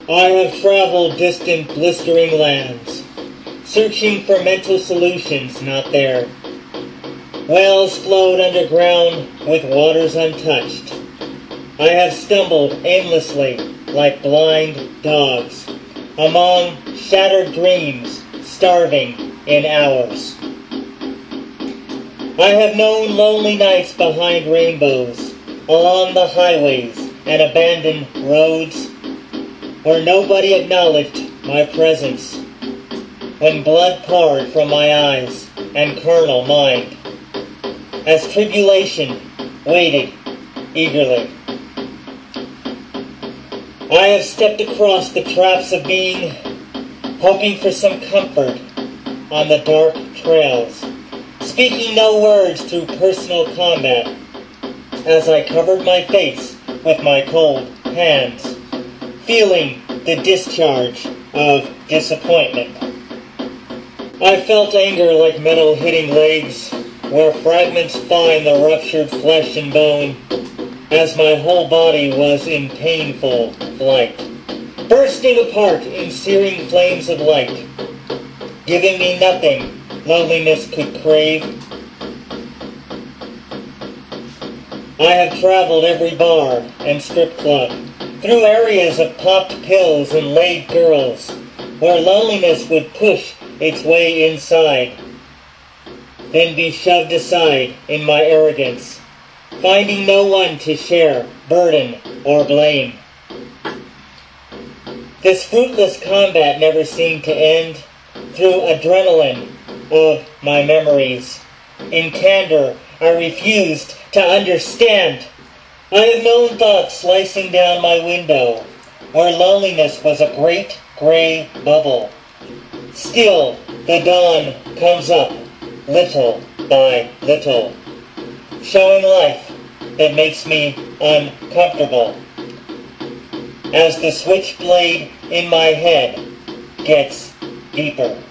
I have traveled distant, blistering lands, searching for mental solutions not there. Wells flowed underground with waters untouched. I have stumbled aimlessly like blind dogs among shattered dreams, starving in hours. I have known lonely nights behind rainbows, along the highways and abandoned roads, where nobody acknowledged my presence, when blood poured from my eyes and carnal mind, as tribulation waited eagerly. I have stepped across the traps of being, hoping for some comfort on the dark trails, speaking no words through personal combat, as I covered my face with my cold hands, feeling the discharge of disappointment. I felt anger like metal hitting legs, where fragments find the ruptured flesh and bone, as my whole body was in painful flight, bursting apart in searing flames of light, giving me nothing loneliness could crave. I have traveled every bar and strip club, through areas of popped pills and laid girls, where loneliness would push its way inside, then be shoved aside in my arrogance, finding no one to share burden or blame. This fruitless combat never seemed to end. Through adrenaline of my memories, in candor I refused to understand. I have known thoughts slicing down my window, where loneliness was a great gray bubble. Still, the dawn comes up, little by little, showing life that makes me uncomfortable, as the switchblade in my head gets deeper.